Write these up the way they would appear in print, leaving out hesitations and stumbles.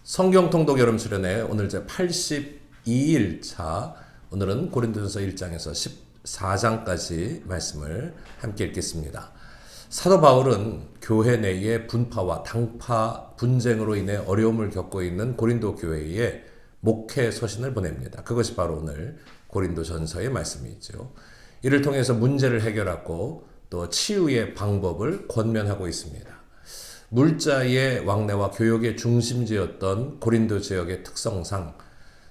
성경 통독 여름 수련회 오늘 제 82일 차, 오늘은 고린도전서 1장에서 14장까지 말씀을 함께 읽겠습니다. 사도 바울은 교회 내의 분파와 당파 분쟁으로 인해 어려움을 겪고 있는 고린도 교회에 목회 서신을 보냅니다. 그것이 바로 오늘 고린도전서의 말씀이죠. 이를 통해서 문제를 해결하고 또 치유의 방법을 권면하고 있습니다. 물자의 왕래와 교역의 중심지였던 고린도 지역의 특성상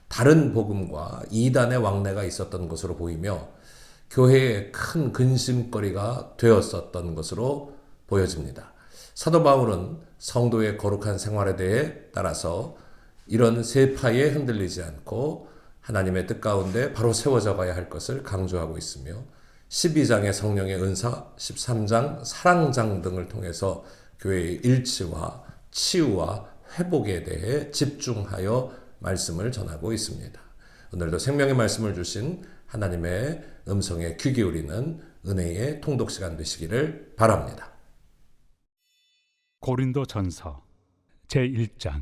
다른 복음과 이단의 왕래가 있었던 것으로 보이며 교회의 큰 근심거리가 되었었던 것으로 보여집니다. 사도 바울은 성도의 거룩한 생활에 대해 따라서 이런 세파에 흔들리지 않고 하나님의 뜻 가운데 바로 세워져 가야 할 것을 강조하고 있으며 12장의 성령의 은사, 13장 사랑장 등을 통해서 교회의 일치와 치유와 회복에 대해 집중하여 말씀을 전하고 있습니다. 오늘도 생명의 말씀을 주신 하나님의 음성에 귀 기울이는 은혜의 통독 시간 되시기를 바랍니다. 고린도전서 제1장.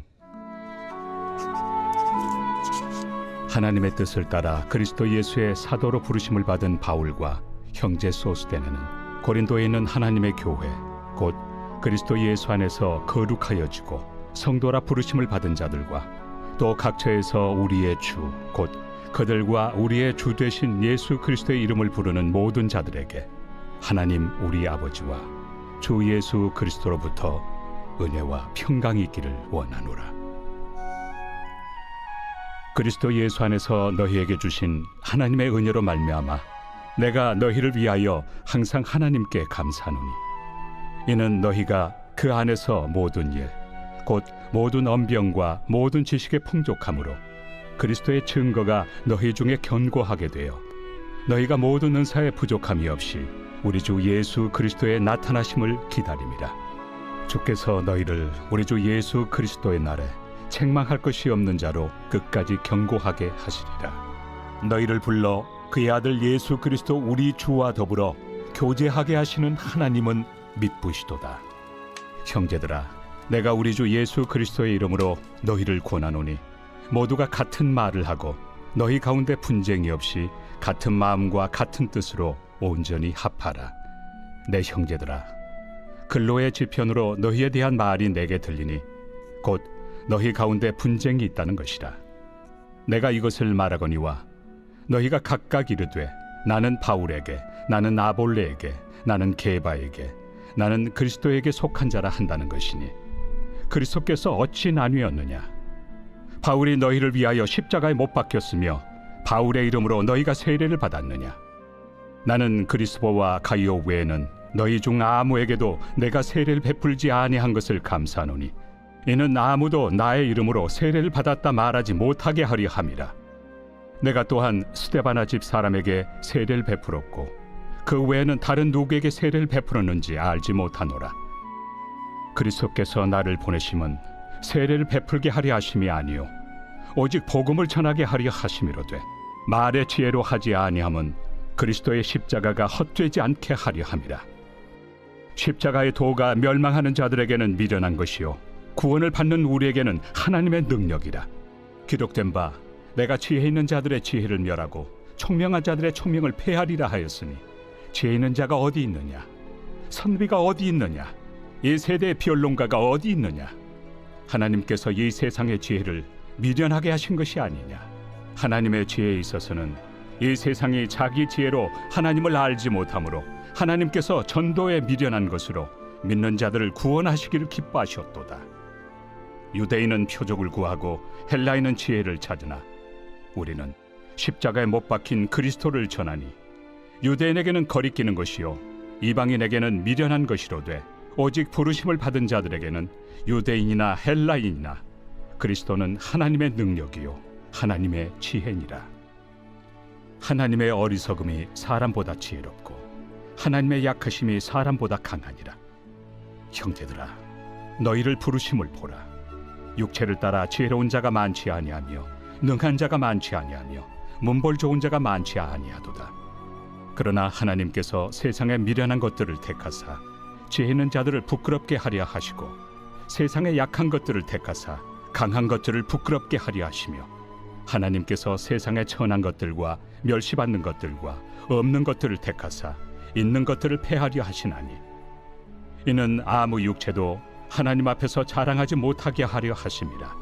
하나님의 뜻을 따라 그리스도 예수의 사도로 부르심을 받은 바울과 형제 소스데네는 고린도에 있는 하나님의 교회 곧 그리스도 예수 안에서 거룩하여지고 성도라 부르심을 받은 자들과 또 각처에서 우리의 주 곧 그들과 우리의 주 되신 예수 그리스도의 이름을 부르는 모든 자들에게 하나님 우리 아버지와 주 예수 그리스도로부터 은혜와 평강이 있기를 원하노라. 그리스도 예수 안에서 너희에게 주신 하나님의 은혜로 말미암아 내가 너희를 위하여 항상 하나님께 감사하노니 이는 너희가 그 안에서 모든 일 곧 모든 언병과 모든 지식의 풍족함으로 그리스도의 증거가 너희 중에 견고하게 되어 너희가 모든 은사에 부족함이 없이 우리 주 예수 그리스도의 나타나심을 기다림이라. 주께서 너희를 우리 주 예수 그리스도의 날에 책망할 것이 없는 자로 끝까지 견고하게 하시리라. 너희를 불러 그의 아들 예수 그리스도 우리 주와 더불어 교제하게 하시는 하나님은 믿부시도다. 형제들아, 내가 우리 주 예수 그리스도의 이름으로 너희를 권하노니 모두가 같은 말을 하고 너희 가운데 분쟁이 없이 같은 마음과 같은 뜻으로 온전히 합하라. 내 형제들아, 근로의 지편으로 너희에 대한 말이 내게 들리니 곧 너희 가운데 분쟁이 있다는 것이라. 내가 이것을 말하거니와 너희가 각각 이르되 나는 바울에게, 나는 아볼레에게, 나는 게바에게, 나는 그리스도에게 속한 자라 한다는 것이니 그리스도께서 어찌 나뉘었느냐? 바울이 너희를 위하여 십자가에 못 박혔으며 바울의 이름으로 너희가 세례를 받았느냐? 나는 그리스도와 가이오 외에는 너희 중 아무에게도 내가 세례를 베풀지 아니한 것을 감사하노니 이는 아무도 나의 이름으로 세례를 받았다 말하지 못하게 하려 함이라. 내가 또한 스데바나 집 사람에게 세례를 베풀었고 그 외에는 다른 누구에게 세례를 베풀었는지 알지 못하노라. 그리스도께서 나를 보내심은 세례를 베풀게 하려 하심이 아니요 오직 복음을 전하게 하려 하심이로되 말의 지혜로 하지 아니함은 그리스도의 십자가가 헛되지 않게 하려 함이라. 십자가의 도가 멸망하는 자들에게는 미련한 것이요 구원을 받는 우리에게는 하나님의 능력이라. 기록된 바 내가 지혜 있는 자들의 지혜를 멸하고 총명한 자들의 총명을 폐하리라 하였으니 지혜 있는 자가 어디 있느냐? 선비가 어디 있느냐? 이 세대의 변론가가 어디 있느냐? 하나님께서 이 세상의 지혜를 미련하게 하신 것이 아니냐? 하나님의 지혜에 있어서는 이 세상이 자기 지혜로 하나님을 알지 못하므로 하나님께서 전도에 미련한 것으로 믿는 자들을 구원하시기를 기뻐하셨도다. 유대인은 표적을 구하고 헬라인은 지혜를 찾으나 우리는 십자가에 못 박힌 그리스도를 전하니 유대인에게는 거리끼는 것이요 이방인에게는 미련한 것이로되 오직 부르심을 받은 자들에게는 유대인이나 헬라인이나 그리스도는 하나님의 능력이요 하나님의 지혜니라. 하나님의 어리석음이 사람보다 지혜롭고 하나님의 약하심이 사람보다 강하니라. 형제들아, 너희를 부르심을 보라. 육체를 따라 지혜로운 자가 많지 아니하며 능한 자가 많지 아니하며 문벌 좋은 자가 많지 아니하도다. 그러나 하나님께서 세상의 미련한 것들을 택하사 지혜 있는 자들을 부끄럽게 하려 하시고 세상의 약한 것들을 택하사 강한 것들을 부끄럽게 하려 하시며 하나님께서 세상의 천한 것들과 멸시받는 것들과 없는 것들을 택하사 있는 것들을 패하려 하시나니 이는 아무 육체도 하나님 앞에서 자랑하지 못하게 하려 하심이라.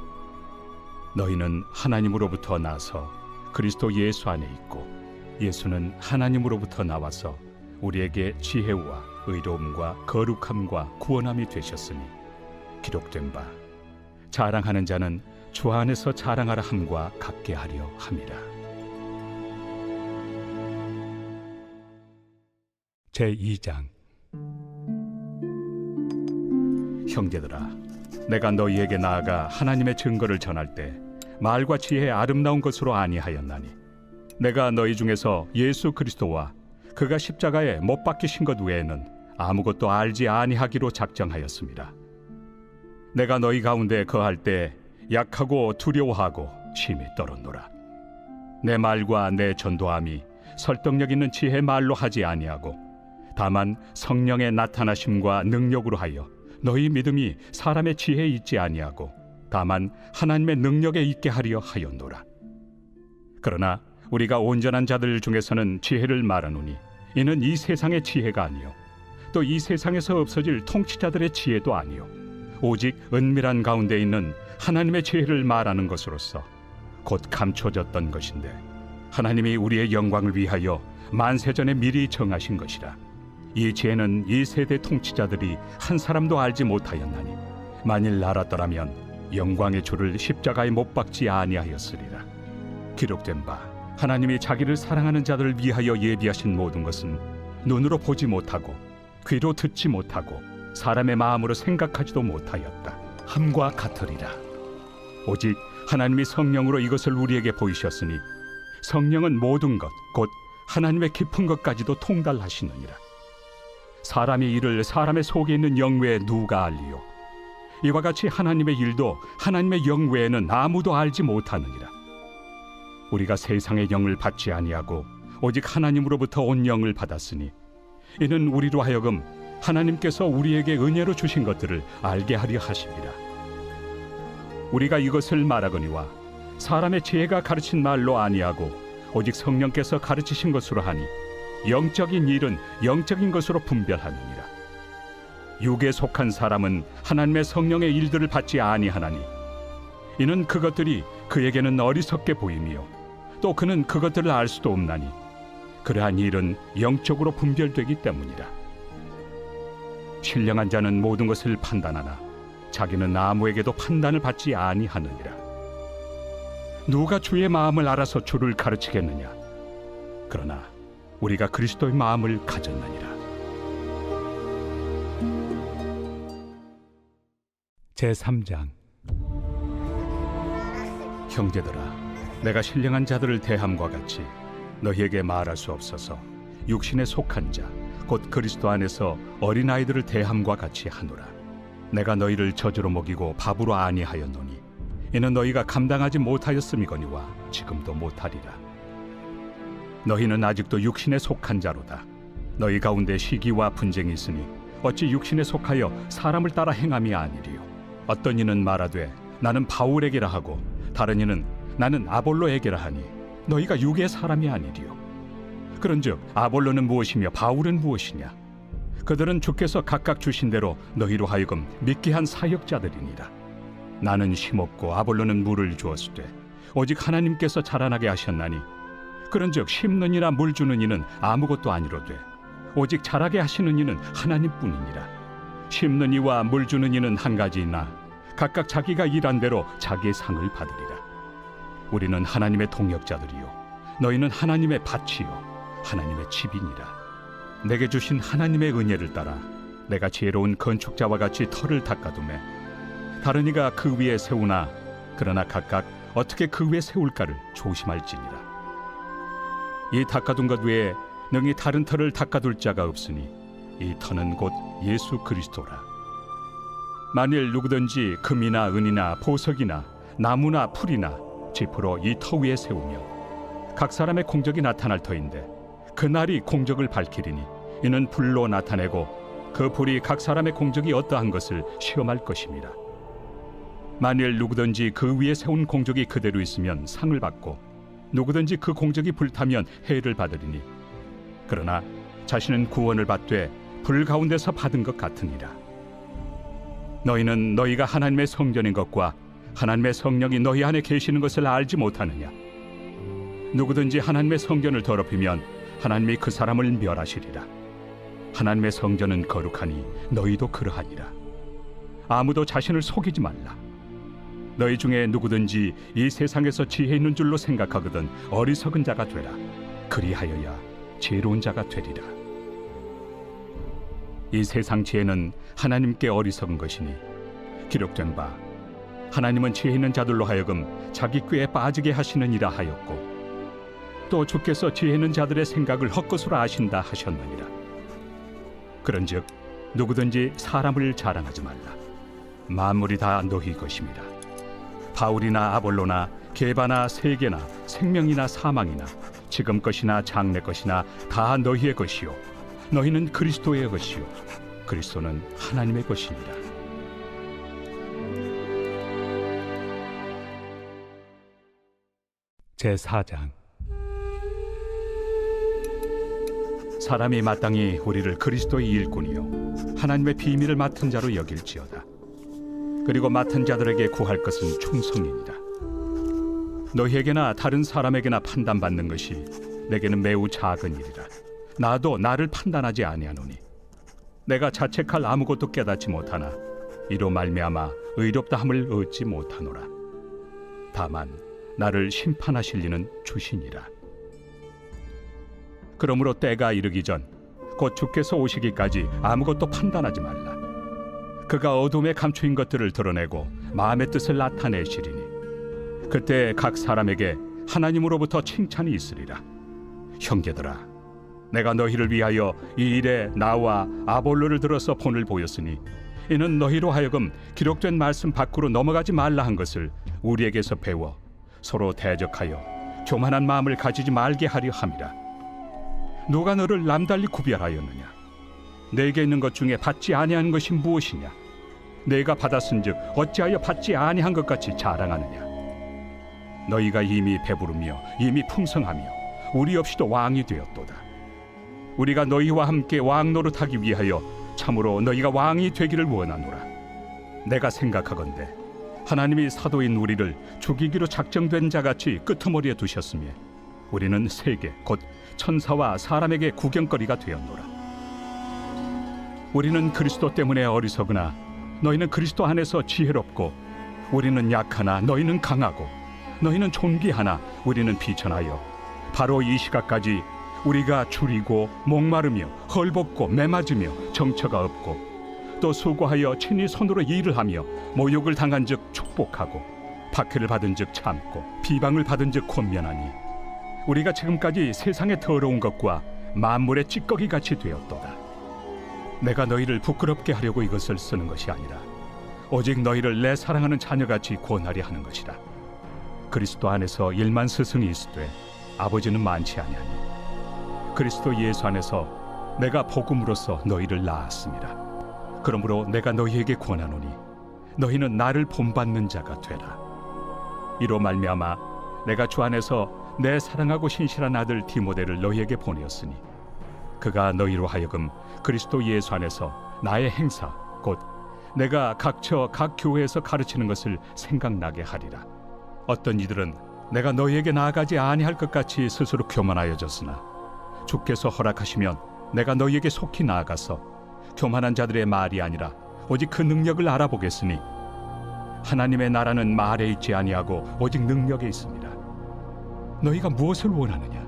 너희는 하나님으로부터 나서 그리스도 예수 안에 있고 예수는 하나님으로부터 나와서 우리에게 지혜와 의로움과 거룩함과 구원함이 되셨으니 기록된 바 자랑하는 자는 주 안에서 자랑하라 함과 같게 하려 함이라. 제2장. 형제들아, 내가 너희에게 나아가 하나님의 증거를 전할 때 말과 지혜의 아름다운 것으로 아니하였나니 내가 너희 중에서 예수 그리스도와 그가 십자가에 못 박히신 것 외에는 아무것도 알지 아니하기로 작정하였습니다. 내가 너희 가운데 거할 때 약하고 두려워하고 심히 떨었노라. 내 말과 내 전도함이 설득력 있는 지혜 말로 하지 아니하고 다만 성령의 나타나심과 능력으로 하여 너희 믿음이 사람의 지혜에 있지 아니하고 다만 하나님의 능력에 있게 하려 하였노라. 그러나 우리가 온전한 자들 중에서는 지혜를 말하노니 이는 이 세상의 지혜가 아니요 또 이 세상에서 없어질 통치자들의 지혜도 아니요 오직 은밀한 가운데 있는 하나님의 지혜를 말하는 것으로서 곧 감춰졌던 것인데 하나님이 우리의 영광을 위하여 만세전에 미리 정하신 것이라. 이 지혜는 이 세대 통치자들이 한 사람도 알지 못하였나니 만일 알았더라면 영광의 주를 십자가에 못 박지 아니하였으리라. 기록된 바 하나님이 자기를 사랑하는 자들을 위하여 예비하신 모든 것은 눈으로 보지 못하고 귀로 듣지 못하고 사람의 마음으로 생각하지도 못하였다 함과 같으리라. 오직 하나님이 성령으로 이것을 우리에게 보이셨으니 성령은 모든 것 곧 하나님의 깊은 것까지도 통달하시느니라. 사람의 일을 사람의 속에 있는 영 외에 누가 알리요? 이와 같이 하나님의 일도 하나님의 영 외에는 아무도 알지 못하느니라. 우리가 세상의 영을 받지 아니하고 오직 하나님으로부터 온 영을 받았으니 이는 우리로 하여금 하나님께서 우리에게 은혜로 주신 것들을 알게 하려 하심이라. 우리가 이것을 말하거니와 사람의 지혜가 가르친 말로 아니하고 오직 성령께서 가르치신 것으로 하니 영적인 일은 영적인 것으로 분별하느니라. 육에 속한 사람은 하나님의 성령의 일들을 받지 아니하나니 이는 그것들이 그에게는 어리석게 보이며 또 그는 그것들을 알 수도 없나니 그러한 일은 영적으로 분별되기 때문이라. 신령한 자는 모든 것을 판단하나 자기는 아무에게도 판단을 받지 아니하느니라. 누가 주의 마음을 알아서 주를 가르치겠느냐? 그러나 우리가 그리스도의 마음을 가졌느니라. 제3장. 형제들아, 내가 신령한 자들을 대함과 같이 너희에게 말할 수 없어서 육신에 속한 자 곧 그리스도 안에서 어린아이들을 대함과 같이 하노라. 내가 너희를 저주로 먹이고 밥으로 아니하였노니 이는 너희가 감당하지 못하였음이거니와 지금도 못하리라. 너희는 아직도 육신에 속한 자로다. 너희 가운데 시기와 분쟁이 있으니 어찌 육신에 속하여 사람을 따라 행함이 아니리요. 어떤 이는 말하되 나는 바울에게라 하고 다른 이는 나는 아볼로에게라 하니 너희가 육의 사람이 아니리요. 그런즉 아볼로는 무엇이며 바울은 무엇이냐? 그들은 주께서 각각 주신 대로 너희로 하여금 믿게 한 사역자들이니라. 나는 심었고 아볼로는 물을 주었으되 오직 하나님께서 자라나게 하셨나니 그런즉 심는 이나 물 주는 이는 아무것도 아니로되 오직 자라게 하시는 이는 하나님뿐이니라. 심는 이와 물 주는 이는 한 가지이나 각각 자기가 일한 대로 자기의 상을 받으리라. 우리는 하나님의 동역자들이요 너희는 하나님의 밭이요 하나님의 집이니라. 내게 주신 하나님의 은혜를 따라 내가 지혜로운 건축자와 같이 터를 닦아두매 다른 이가 그 위에 세우나 그러나 각각 어떻게 그 위에 세울까를 조심할지니라. 이 닦아둔 것 외에 능히 다른 터를 닦아둘 자가 없으니 이 터는 곧 예수 그리스도라. 만일 누구든지 금이나 은이나 보석이나 나무나 풀이나 지프로 이 터 위에 세우며 각 사람의 공적이 나타날 터인데 그날이 공적을 밝히리니 이는 불로 나타내고 그 불이 각 사람의 공적이 어떠한 것을 시험할 것입니다. 만일 누구든지 그 위에 세운 공적이 그대로 있으면 상을 받고 누구든지 그 공적이 불타면 해를 받으리니 그러나 자신은 구원을 받되 불 가운데서 받은 것 같으니라. 너희는 너희가 하나님의 성전인 것과 하나님의 성령이 너희 안에 계시는 것을 알지 못하느냐? 누구든지 하나님의 성전을 더럽히면 하나님이 그 사람을 멸하시리라. 하나님의 성전은 거룩하니 너희도 그러하니라. 아무도 자신을 속이지 말라. 너희 중에 누구든지 이 세상에서 지혜 있는 줄로 생각하거든 어리석은 자가 되라. 그리하여야 지혜로운 자가 되리라. 이 세상 지혜는 하나님께 어리석은 것이니 기록된 바 하나님은 지혜 있는 자들로 하여금 자기 꾀에 빠지게 하시느니라 하였고 또 주께서 지혜 있는 자들의 생각을 헛것으로 아신다 하셨느니라. 그런즉 누구든지 사람을 자랑하지 말라. 만물이 다 너희 것입니다. 바울이나 아볼로나 게바나 세계나 생명이나 사망이나 지금 것이나 장래 것이나 다 너희의 것이요 너희는 그리스도의 것이요 그리스도는 하나님의 것이니라. 제4장. 사람이 마땅히 우리를 그리스도의 일꾼이요 하나님의 비밀을 맡은 자로 여길지어다. 그리고 맡은 자들에게 구할 것은 충성이니라. 너희에게나 다른 사람에게나 판단받는 것이 내게는 매우 작은 일이라. 나도 나를 판단하지 아니하노니 내가 자책할 아무것도 깨닫지 못하나 이로 말미암아 의롭다함을 얻지 못하노라. 다만 나를 심판하실 이는 주시니라. 그러므로 때가 이르기 전 곧 주께서 오시기까지 아무것도 판단하지 말라. 그가 어둠에 감추인 것들을 드러내고 마음의 뜻을 나타내시리니 그때 각 사람에게 하나님으로부터 칭찬이 있으리라. 형제들아, 내가 너희를 위하여 이 일에 나와 아볼로를 들어서 본을 보였으니 이는 너희로 하여금 기록된 말씀 밖으로 넘어가지 말라 한 것을 우리에게서 배워 서로 대적하여 교만한 마음을 가지지 말게 하려 함이라. 누가 너를 남달리 구별하였느냐? 내게 있는 것 중에 받지 아니한 것이 무엇이냐? 내가 받았은즉 어찌하여 받지 아니한 것 같이 자랑하느냐? 너희가 이미 배부르며 이미 풍성하며 우리 없이도 왕이 되었도다. 우리가 너희와 함께 왕 노릇하기 위하여 참으로 너희가 왕이 되기를 원하노라. 내가 생각하건대 하나님이 사도인 우리를 죽이기로 작정된 자같이 끄트머리에 두셨으며 우리는 세계 곧 천사와 사람에게 구경거리가 되었노라. 우리는 그리스도 때문에 어리석으나 너희는 그리스도 안에서 지혜롭고 우리는 약하나 너희는 강하고 너희는 존귀하나 우리는 비천하여 바로 이 시각까지 우리가 줄이고 목마르며 헐벗고 매맞으며 정처가 없고 또 수고하여 친히 손으로 일을 하며 모욕을 당한 즉 축복하고 박해를 받은 즉 참고 비방을 받은 즉 권면하니 우리가 지금까지 세상의 더러운 것과 만물의 찌꺼기 같이 되었도다. 내가 너희를 부끄럽게 하려고 이것을 쓰는 것이 아니라 오직 너희를 내 사랑하는 자녀같이 권하려 하는 것이라. 그리스도 안에서 1만 스승이 있으되 아버지는 많지 아니하니 그리스도 예수 안에서 내가 복음으로써 너희를 낳았습니다. 그러므로 내가 너희에게 권하노니 너희는 나를 본받는 자가 되라. 이로 말미암아 내가 주 안에서 내 사랑하고 신실한 아들 디모데를 너희에게 보내었으니 그가 너희로 하여금 그리스도 예수 안에서 나의 행사 곧 내가 각처 각 교회에서 가르치는 것을 생각나게 하리라. 어떤 이들은 내가 너희에게 나아가지 아니할 것 같이 스스로 교만하여졌으나 주께서 허락하시면 내가 너희에게 속히 나아가서 교만한 자들의 말이 아니라 오직 그 능력을 알아보겠으니 하나님의 나라는 말에 있지 아니하고 오직 능력에 있습니다. 너희가 무엇을 원하느냐?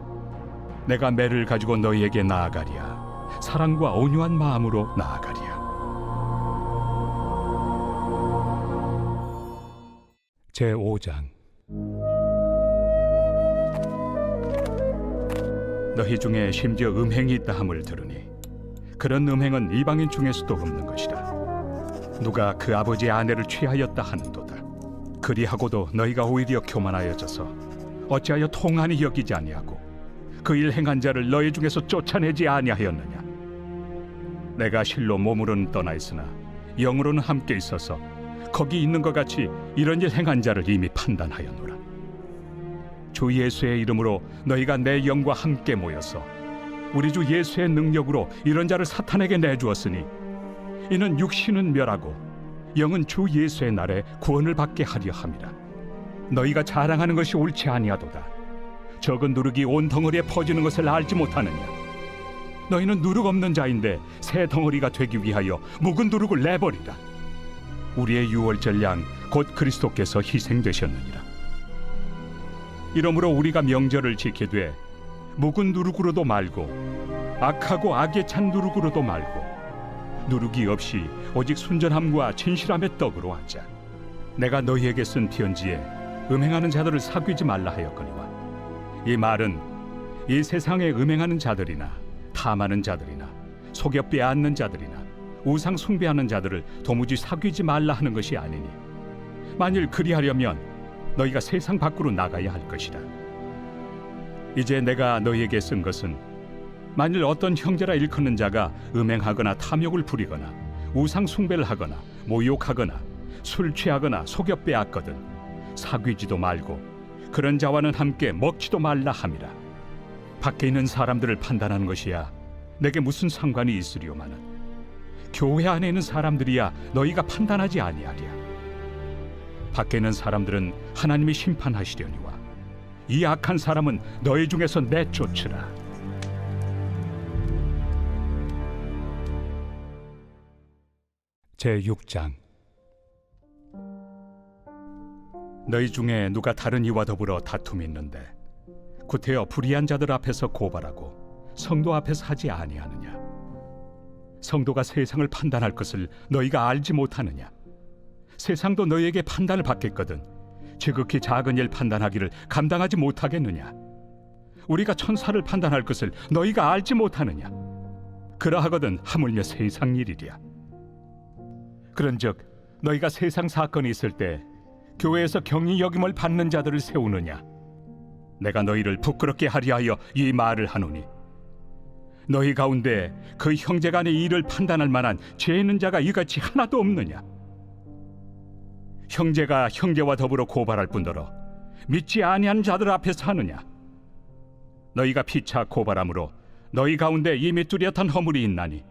내가 매를 가지고 너희에게 나아가리야. 사랑과 온유한 마음으로 나아가리야. 제5장. 너희 중에 심지어 음행이 있다 함을 들으니 그런 음행은 이방인 중에서도 없는 것이라. 누가 그 아버지의 아내를 취하였다 하는도다. 그리하고도 너희가 오히려 교만하여져서 어찌하여 통한이 여기지 아니하고 그 일 행한 자를 너희 중에서 쫓아내지 아니하였느냐? 내가 실로 몸으로는 떠나 있으나 영으로는 함께 있어서 거기 있는 것 같이 이런 일 행한 자를 이미 판단하였노라. 주 예수의 이름으로 너희가 내 영과 함께 모여서 우리 주 예수의 능력으로 이런 자를 사탄에게 내주었으니 이는 육신은 멸하고 영은 주 예수의 날에 구원을 받게 하려 함이라. 너희가 자랑하는 것이 옳지 아니하도다. 적은 누룩이 온 덩어리에 퍼지는 것을 알지 못하느냐? 너희는 누룩 없는 자인데 새 덩어리가 되기 위하여 묵은 누룩을 내버리라. 우리의 유월절 양 곧 그리스도께서 희생되셨느니라. 이러므로 우리가 명절을 지키되 묵은 누룩으로도 말고 악하고 악에 찬 누룩으로도 말고 누룩이 없이 오직 순전함과 진실함의 떡으로 하자. 내가 너희에게 쓴 편지에 음행하는 자들을 사귀지 말라 하였거니와 이 말은 이 세상에 음행하는 자들이나 탐하는 자들이나 속여 빼앗는 자들이나 우상 숭배하는 자들을 도무지 사귀지 말라 하는 것이 아니니 만일 그리하려면 너희가 세상 밖으로 나가야 할 것이라. 이제 내가 너희에게 쓴 것은 만일 어떤 형제라 일컫는 자가 음행하거나 탐욕을 부리거나 우상 숭배를 하거나 모욕하거나 술 취하거나 속여 빼앗거든 사귀지도 말고 그런 자와는 함께 먹지도 말라 함이라. 밖에 있는 사람들을 판단하는 것이야 내게 무슨 상관이 있으리오마는 교회 안에 있는 사람들이야 너희가 판단하지 아니하랴. 밖에 있는 사람들은 하나님이 심판하시려니와 이 악한 사람은 너희 중에서 내쫓으라. 제6장. 너희 중에 누가 다른 이와 더불어 다툼이 있는데 구태여 불의한 자들 앞에서 고발하고 성도 앞에서 하지 아니하느냐? 성도가 세상을 판단할 것을 너희가 알지 못하느냐? 세상도 너희에게 판단을 받겠거든 지극히 작은 일 판단하기를 감당하지 못하겠느냐? 우리가 천사를 판단할 것을 너희가 알지 못하느냐? 그러하거든 하물며 세상 일이랴. 그런즉 너희가 세상 사건이 있을 때 교회에서 경히 여김을 받는 자들을 세우느냐? 내가 너희를 부끄럽게 하려 하여 이 말을 하노니 너희 가운데 그 형제간의 일을 판단할 만한 죄 있는 자가 이같이 하나도 없느냐? 형제가 형제와 더불어 고발할 뿐더러 믿지 아니한 자들 앞에서 하느냐? 너희가 피차 고발함으로 너희 가운데 이미 뚜렷한 허물이 있나니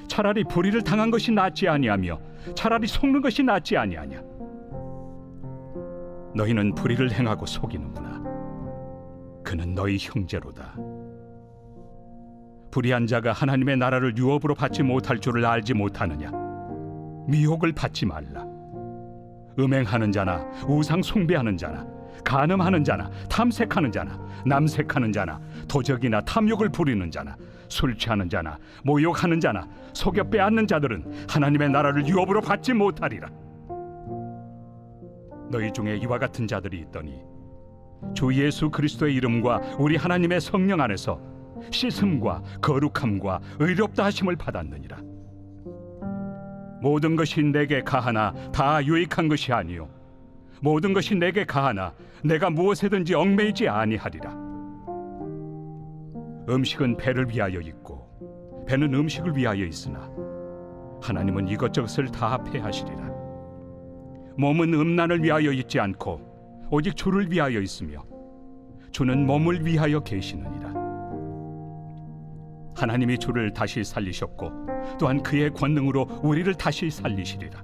차라리 불의를 당한 것이 낫지 아니하며 차라리 속는 것이 낫지 아니하냐? 너희는 불의를 행하고 속이는구나. 그는 너희 형제로다. 불의한 자가 하나님의 나라를 유업으로 받지 못할 줄을 알지 못하느냐? 미혹을 받지 말라. 음행하는 자나 우상 숭배하는 자나 간음하는 자나 탐색하는 자나 남색하는 자나 도적이나 탐욕을 부리는 자나 술 취하는 자나 모욕하는 자나 속여 빼앗는 자들은 하나님의 나라를 유업으로 받지 못하리라. 너희 중에 이와 같은 자들이 있더니 주 예수 그리스도의 이름과 우리 하나님의 성령 안에서 씻음과 거룩함과 의롭다 하심을 받았느니라. 모든 것이 내게 가하나 다 유익한 것이 아니요 모든 것이 내게 가하나 내가 무엇에든지 얽매이지 아니하리라. 음식은 배를 위하여 있고 배는 음식을 위하여 있으나 하나님은 이것저것을 다 폐하시리라. 몸은 음란을 위하여 있지 않고 오직 주를 위하여 있으며 주는 몸을 위하여 계시느니라. 하나님이 주를 다시 살리셨고 또한 그의 권능으로 우리를 다시 살리시리라.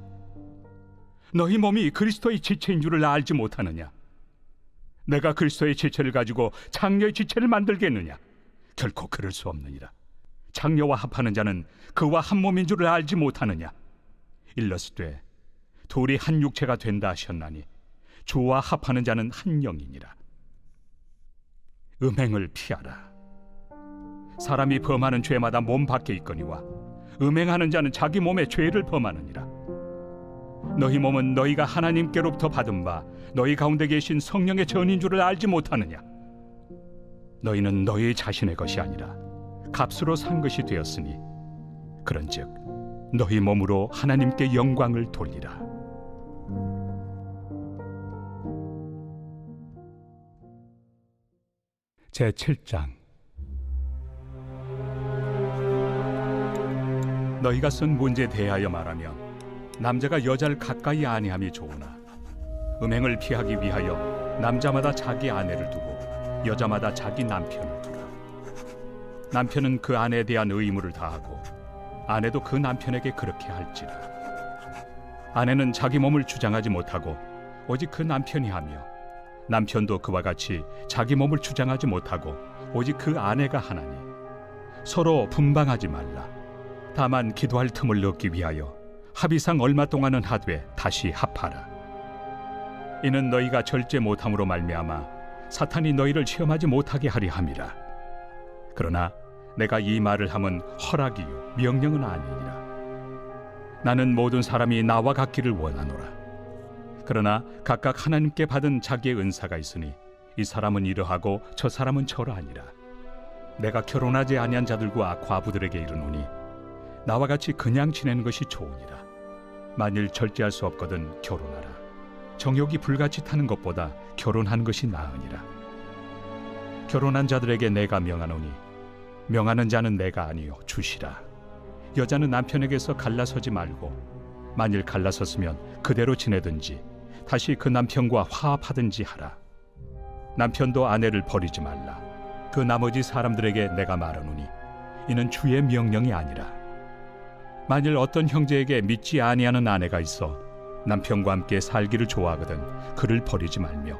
너희 몸이 그리스도의 지체인 줄을 알지 못하느냐? 내가 그리스도의 지체를 가지고 장녀의 지체를 만들겠느냐? 결코 그럴 수 없느니라. 장녀와 합하는 자는 그와 한 몸인 줄을 알지 못하느냐? 일러스되 둘이 한 육체가 된다 하셨나니 주와 합하는 자는 한 영이니라. 음행을 피하라. 사람이 범하는 죄마다 몸 밖에 있거니와 음행하는 자는 자기 몸에 죄를 범하느니라. 너희 몸은 너희가 하나님께로부터 받은 바 너희 가운데 계신 성령의 전인 줄을 알지 못하느냐? 너희는 너희 자신의 것이 아니라 값으로 산 것이 되었으니 그런즉 너희 몸으로 하나님께 영광을 돌리라. 제7장. 너희가 쓴 문제에 대하여 말하면 남자가 여자를 가까이 아니함이 좋으나 음행을 피하기 위하여 남자마다 자기 아내를 두고 여자마다 자기 남편을 두라. 남편은 그 아내에 대한 의무를 다하고 아내도 그 남편에게 그렇게 할지라. 아내는 자기 몸을 주장하지 못하고 오직 그 남편이 하며 남편도 그와 같이 자기 몸을 주장하지 못하고 오직 그 아내가 하나니 서로 분방하지 말라. 다만 기도할 틈을 얻기 위하여 합의상 얼마 동안은 하되 다시 합하라. 이는 너희가 절제 못함으로 말미암아 사탄이 너희를 시험하지 못하게 하리 함이라. 그러나 내가 이 말을 함은 허락이요 명령은 아니니라. 나는 모든 사람이 나와 같기를 원하노라. 그러나 각각 하나님께 받은 자기의 은사가 있으니 이 사람은 이러하고 저 사람은 저러하니라. 내가 결혼하지 아니한 자들과 과부들에게 이르노니 나와 같이 그냥 지내는 것이 좋으니라. 만일 절제할 수 없거든 결혼하라. 정욕이 불같이 타는 것보다 결혼하는 것이 나으니라. 결혼한 자들에게 내가 명하노니 명하는 자는 내가 아니요 주시라. 여자는 남편에게서 갈라서지 말고 만일 갈라섰으면 그대로 지내든지 다시 그 남편과 화합하든지 하라. 남편도 아내를 버리지 말라. 그 나머지 사람들에게 내가 말하노니 이는 주의 명령이 아니라. 만일 어떤 형제에게 믿지 아니하는 아내가 있어 남편과 함께 살기를 좋아하거든 그를 버리지 말며,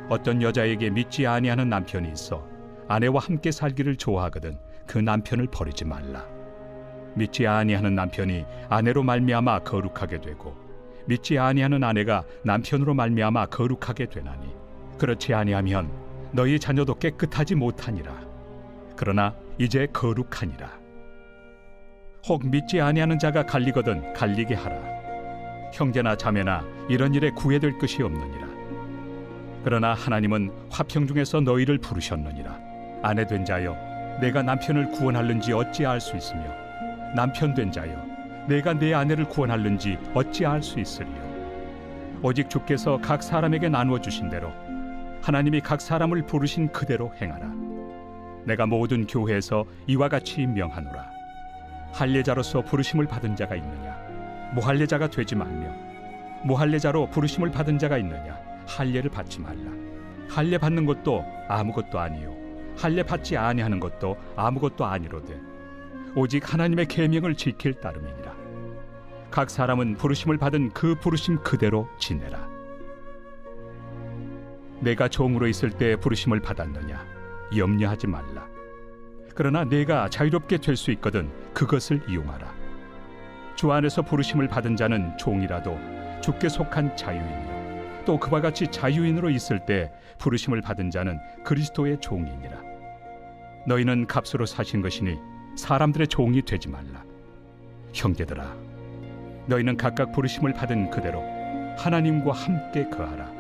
어떤 여자에게 믿지 아니하는 남편이 있어 아내와 함께 살기를 좋아하거든 그 남편을 버리지 말라. 믿지 아니하는 남편이 아내로 말미암아 거룩하게 되고 믿지 아니하는 아내가 남편으로 말미암아 거룩하게 되나니 그렇지 아니하면 너희 자녀도 깨끗하지 못하니라. 그러나 이제 거룩하니라. 혹 믿지 아니하는 자가 갈리거든 갈리게 하라. 형제나 자매나 이런 일에 구애될 것이 없느니라. 그러나 하나님은 화평 중에서 너희를 부르셨느니라. 아내 된 자여 내가 남편을 구원할는지 어찌 알 수 있으며 남편 된 자여 내가 내 아내를 구원할는지 어찌 알 수 있으리요. 오직 주께서 각 사람에게 나누어 주신 대로 하나님이 각 사람을 부르신 그대로 행하라. 내가 모든 교회에서 이와 같이 명하노라. 할례자로서 부르심을 받은 자가 있느냐? 무할례자가 되지 말며, 무할례자로 부르심을 받은 자가 있느냐? 할례를 받지 말라. 할례 받는 것도 아무것도 아니요 할례 받지 아니하는 것도 아무것도 아니로되 오직 하나님의 계명을 지킬 따름이니라. 각 사람은 부르심을 받은 그 부르심 그대로 지내라. 내가 종으로 있을 때 부르심을 받았느냐? 염려하지 말라. 그러나 내가 자유롭게 될 수 있거든 그것을 이용하라. 주 안에서 부르심을 받은 자는 종이라도 주께 속한 자유인이요 또 그와 같이 자유인으로 있을 때 부르심을 받은 자는 그리스도의 종이니라. 너희는 값으로 사신 것이니 사람들의 종이 되지 말라. 형제들아, 너희는 각각 부르심을 받은 그대로 하나님과 함께 거하라.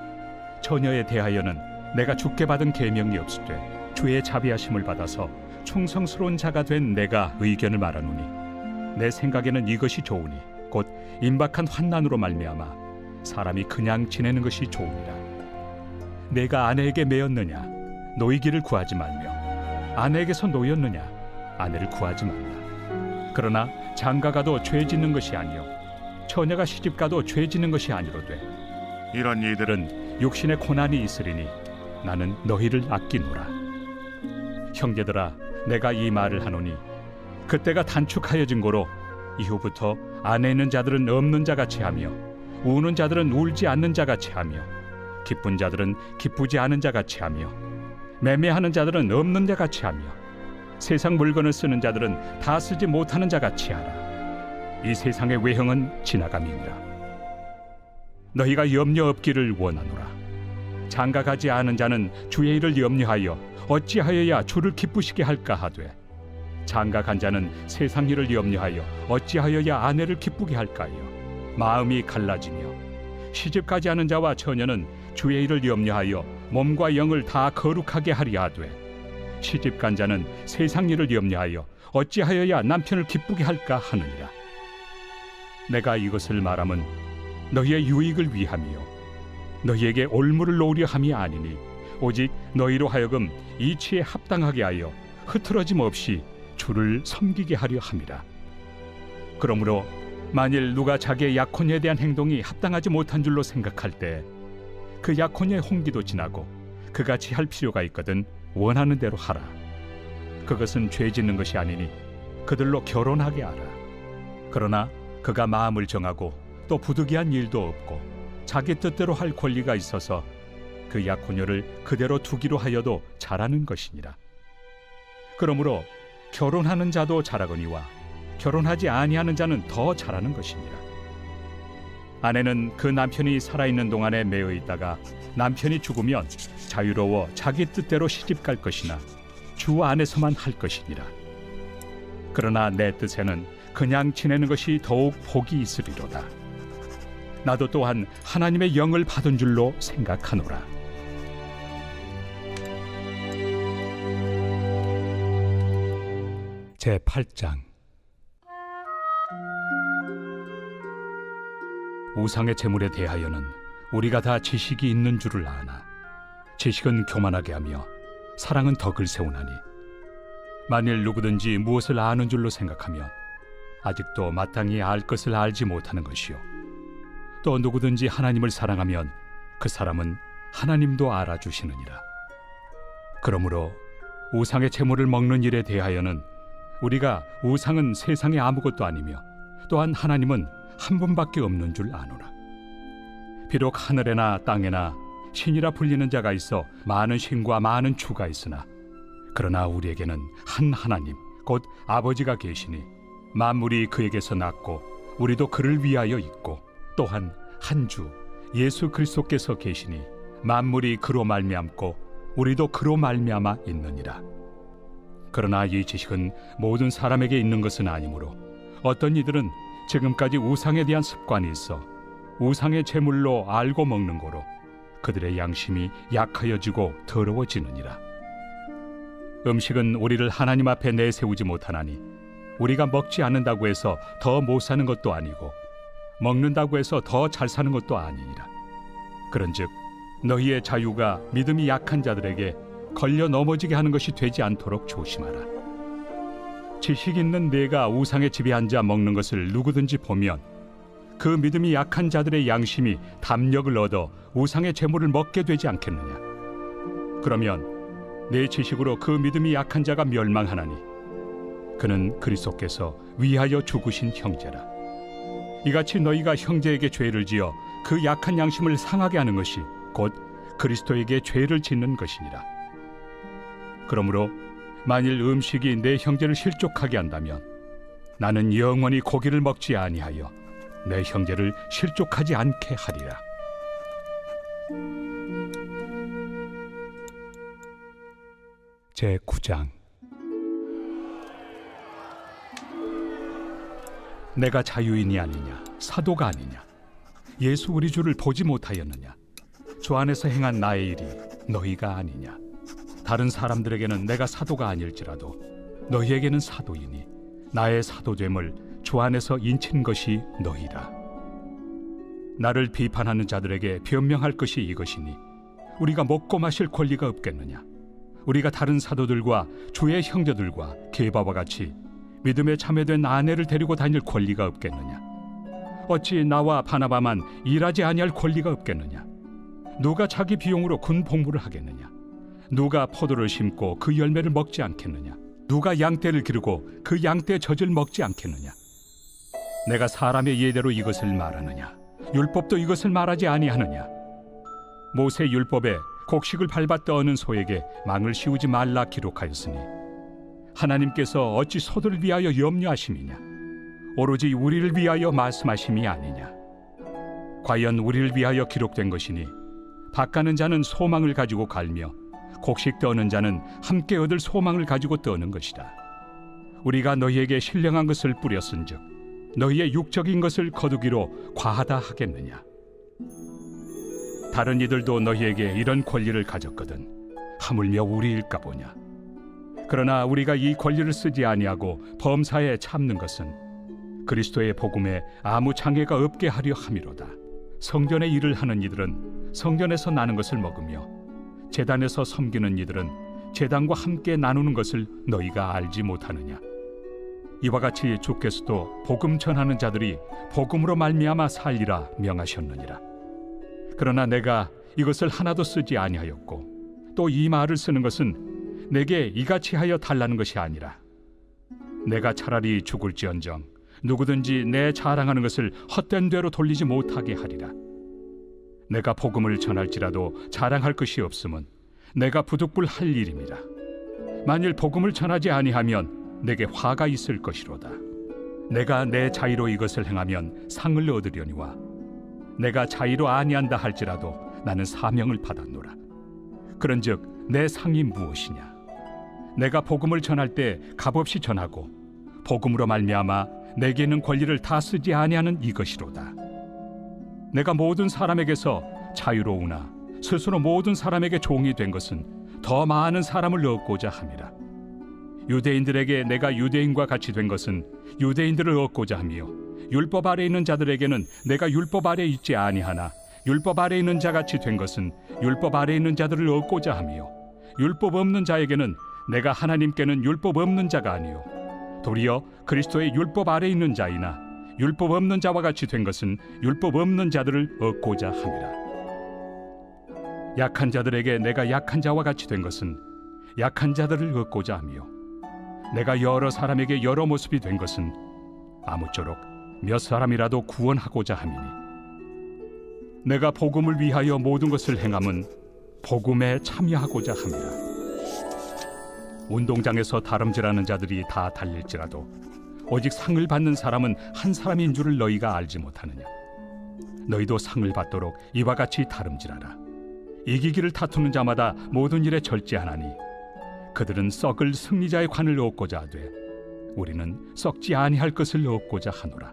처녀에 대하여는 내가 주께 받은 계명이 없으되 주의 자비하심을 받아서 충성스러운 자가 된 내가 의견을 말하노니 내 생각에는 이것이 좋으니 곧 임박한 환난으로 말미암아 사람이 그냥 지내는 것이 좋으니라. 내가 아내에게 매였느냐? 노이기를 구하지 말며, 아내에게서 노였느냐? 아내를 구하지 말라. 그러나 장가가도 죄 짓는 것이 아니요 처녀가 시집가도 죄 짓는 것이 아니로되 이런 이들은 육신의 고난이 있으리니 나는 너희를 아끼노라. 형제들아, 내가 이 말을 하노니 그때가 단축하여진 고로 이후부터 안에 있는 자들은 없는 자같이 하며 우는 자들은 울지 않는 자같이 하며 기쁜 자들은 기쁘지 않은 자같이 하며 매매하는 자들은 없는 자같이 하며 세상 물건을 쓰는 자들은 다 쓰지 못하는 자같이 하라. 이 세상의 외형은 지나감이니라. 너희가 염려 없기를 원하노라. 장가가지 않은 자는 주의 일을 염려하여 어찌하여야 주를 기쁘시게 할까 하되 장가간 자는 세상 일을 염려하여 어찌하여야 아내를 기쁘게 할까요? 마음이 갈라지며 시집가지 않은 자와 처녀는 주의 일을 염려하여 몸과 영을 다 거룩하게 하리 하되 시집간 자는 세상 일을 염려하여 어찌하여야 남편을 기쁘게 할까 하느니라. 내가 이것을 말함은 너희의 유익을 위함이요 너희에게 올무를 놓으려 함이 아니니 오직 너희로 하여금 이치에 합당하게 하여 흐트러짐 없이 주를 섬기게 하려 함이라. 그러므로 만일 누가 자기의 약혼녀에 대한 행동이 합당하지 못한 줄로 생각할 때 그 약혼녀의 홍기도 지나고 그같이 할 필요가 있거든 원하는 대로 하라. 그것은 죄 짓는 것이 아니니 그들로 결혼하게 하라. 그러나 그가 마음을 정하고 또 부득이한 일도 없고 자기 뜻대로 할 권리가 있어서 그 약혼녀를 그대로 두기로 하여도 잘하는 것이니라. 그러므로 결혼하는 자도 잘하거니와 결혼하지 아니하는 자는 더 잘하는 것이니라. 아내는 그 남편이 살아있는 동안에 매여 있다가 남편이 죽으면 자유로워 자기 뜻대로 시집갈 것이나 주 안에서만 할 것이니라. 그러나 내 뜻에는 그냥 지내는 것이 더욱 복이 있으리로다. 나도 또한 하나님의 영을 받은 줄로 생각하노라. 제8장. 우상의 제물에 대하여는 우리가 다 지식이 있는 줄을 아나 지식은 교만하게 하며 사랑은 덕을 세우나니 만일 누구든지 무엇을 아는 줄로 생각하면 아직도 마땅히 알 것을 알지 못하는 것이요 또 누구든지 하나님을 사랑하면 그 사람은 하나님도 알아주시느니라. 그러므로 우상의 제물을 먹는 일에 대하여는 우리가 우상은 세상에 아무것도 아니며 또한 하나님은 한 분밖에 없는 줄 아노라. 비록 하늘에나 땅에나 신이라 불리는 자가 있어 많은 신과 많은 주가 있으나 그러나 우리에게는 한 하나님 곧 아버지가 계시니 만물이 그에게서 났고 우리도 그를 위하여 있고 또한 한 주 예수 그리스도께서 계시니 만물이 그로 말미암고 우리도 그로 말미암아 있느니라. 그러나 이 지식은 모든 사람에게 있는 것은 아니므로 어떤 이들은 지금까지 우상에 대한 습관이 있어 우상의 제물로 알고 먹는 거로 그들의 양심이 약하여지고 더러워지느니라. 음식은 우리를 하나님 앞에 내세우지 못하나니 우리가 먹지 않는다고 해서 더 못 사는 것도 아니고 먹는다고 해서 더 잘 사는 것도 아니니라. 그런즉 너희의 자유가 믿음이 약한 자들에게 걸려 넘어지게 하는 것이 되지 않도록 조심하라. 지식 있는 내가 우상의 집에 앉아 먹는 것을 누구든지 보면 그 믿음이 약한 자들의 양심이 담력을 얻어 우상의 제물을 먹게 되지 않겠느냐. 그러면 내 지식으로 그 믿음이 약한 자가 멸망하나니 그는 그리스도께서 위하여 죽으신 형제라. 이같이 너희가 형제에게 죄를 지어 그 약한 양심을 상하게 하는 것이 곧 그리스도에게 죄를 짓는 것이니라. 그러므로 만일 음식이 내 형제를 실족하게 한다면 나는 영원히 고기를 먹지 아니하여 내 형제를 실족하지 않게 하리라. 제9장. 내가 자유인이 아니냐 사도가 아니냐 예수 우리 주를 보지 못하였느냐 주 안에서 행한 나의 일이 너희가 아니냐. 다른 사람들에게는 내가 사도가 아닐지라도 너희에게는 사도이니 나의 사도됨을 주 안에서 인친 것이 너희라. 나를 비판하는 자들에게 변명할 것이 이것이니 우리가 먹고 마실 권리가 없겠느냐. 우리가 다른 사도들과 주의 형제들과 게바와 같이 믿음에 참여된 아내를 데리고 다닐 권리가 없겠느냐. 어찌 나와 바나바만 일하지 아니할 권리가 없겠느냐. 누가 자기 비용으로 군 복무를 하겠느냐. 누가 포도를 심고 그 열매를 먹지 않겠느냐. 누가 양떼를 기르고 그 양떼 젖을 먹지 않겠느냐. 내가 사람의 예대로 이것을 말하느냐. 율법도 이것을 말하지 아니하느냐. 모세 율법에 곡식을 밟아 떠는 소에게 망을 씌우지 말라 기록하였으니 하나님께서 어찌 소들을 위하여 염려하심이냐. 오로지 우리를 위하여 말씀하심이 아니냐. 과연 우리를 위하여 기록된 것이니 밭가는 자는 소망을 가지고 갈며 곡식 떠는 자는 함께 얻을 소망을 가지고 떠는 것이다. 우리가 너희에게 신령한 것을 뿌렸은즉 너희의 육적인 것을 거두기로 과하다 하겠느냐. 다른 이들도 너희에게 이런 권리를 가졌거든 하물며 우리일까 보냐. 그러나 우리가 이 권리를 쓰지 아니하고 범사에 참는 것은 그리스도의 복음에 아무 장애가 없게 하려 함이로다. 성전의 일을 하는 이들은 성전에서 나는 것을 먹으며 제단에서 섬기는 이들은 제단과 함께 나누는 것을 너희가 알지 못하느냐. 이와 같이 주께서도 복음 전하는 자들이 복음으로 말미암아 살리라 명하셨느니라. 그러나 내가 이것을 하나도 쓰지 아니하였고 또 이 말을 쓰는 것은 내게 이같이 하여 달라는 것이 아니라 내가 차라리 죽을지언정 누구든지 내 자랑하는 것을 헛된 대로 돌리지 못하게 하리라. 내가 복음을 전할지라도 자랑할 것이 없음은 내가 부득불 할 일입니다. 만일 복음을 전하지 아니하면 내게 화가 있을 것이로다. 내가 내 자의로 이것을 행하면 상을 얻으려니와 내가 자의로 아니한다 할지라도 나는 사명을 받았노라. 그런즉 내 상이 무엇이냐? 내가 복음을 전할 때 값없이 전하고 복음으로 말미암아 내게 있는 권리를 다 쓰지 아니하는 이것이로다. 내가 모든 사람에게서 자유로우나 스스로 모든 사람에게 종이 된 것은 더 많은 사람을 얻고자 함이라. 유대인들에게 내가 유대인과 같이 된 것은 유대인들을 얻고자 하며 율법 아래 있는 자들에게는 내가 율법 아래 있지 아니하나 율법 아래 있는 자같이 된 것은 율법 아래 있는 자들을 얻고자 하며 율법 없는 자에게는 내가 하나님께는 율법 없는 자가 아니요 도리어 그리스도의 율법 아래 있는 자이나 율법 없는 자와 같이 된 것은 율법 없는 자들을 얻고자 함이라. 약한 자들에게 내가 약한 자와 같이 된 것은 약한 자들을 얻고자 하며 내가 여러 사람에게 여러 모습이 된 것은 아무쪼록 몇 사람이라도 구원하고자 함이니 내가 복음을 위하여 모든 것을 행함은 복음에 참여하고자 함이라. 운동장에서 다름질하는 자들이 다 달릴지라도 오직 상을 받는 사람은 한 사람인 줄을 너희가 알지 못하느냐? 너희도 상을 받도록 이와 같이 다름질하라. 이기기를 다투는 자마다 모든 일에 절제하나니 그들은 썩을 승리자의 관을 얻고자 하되 우리는 썩지 아니할 것을 얻고자 하노라.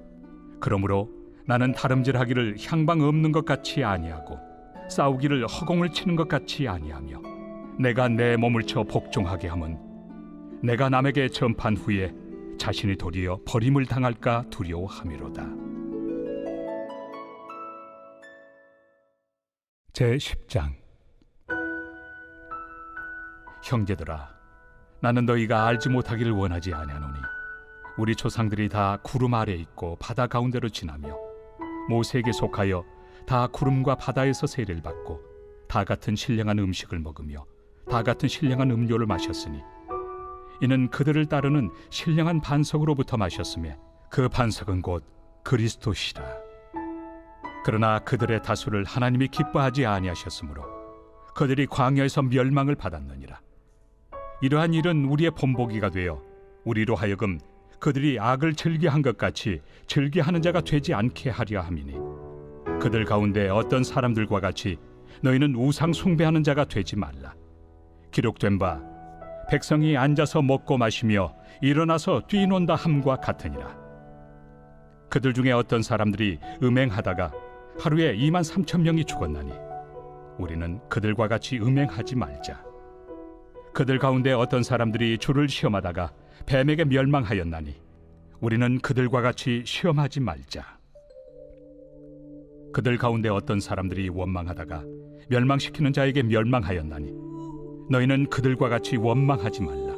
그러므로 나는 다름질하기를 향방 없는 것 같이 아니하고 싸우기를 허공을 치는 것 같이 아니하며 내가 내 몸을 쳐 복종하게 함은 내가 남에게 전판 후에 자신이 도리어 버림을 당할까 두려워함이로다. 제10장. 형제들아, 나는 너희가 알지 못하기를 원하지 아니하노니 우리 조상들이 다 구름 아래 있고 바다 가운데로 지나며 모세에게 속하여 다 구름과 바다에서 세례를 받고 다 같은 신령한 음식을 먹으며 다 같은 신령한 음료를 마셨으니 이는 그들을 따르는 신령한 반석으로부터 마셨으며 그 반석은 곧 그리스도시라. 그러나 그들의 다수를 하나님이 기뻐하지 아니하셨으므로 그들이 광야에서 멸망을 받았느니라. 이러한 일은 우리의 본보기가 되어 우리로 하여금 그들이 악을 즐겨한 것 같이 즐겨하는 자가 되지 않게 하려 함이니 그들 가운데 어떤 사람들과 같이 너희는 우상 숭배하는 자가 되지 말라. 기록된 바 백성이 앉아서 먹고 마시며 일어나서 뛰논다 함과 같으니라. 그들 중에 어떤 사람들이 음행하다가 하루에 23,000명이 죽었나니 우리는 그들과 같이 음행하지 말자. 그들 가운데 어떤 사람들이 주를 시험하다가 뱀에게 멸망하였나니 우리는 그들과 같이 시험하지 말자. 그들 가운데 어떤 사람들이 원망하다가 멸망시키는 자에게 멸망하였나니 너희는 그들과 같이 원망하지 말라.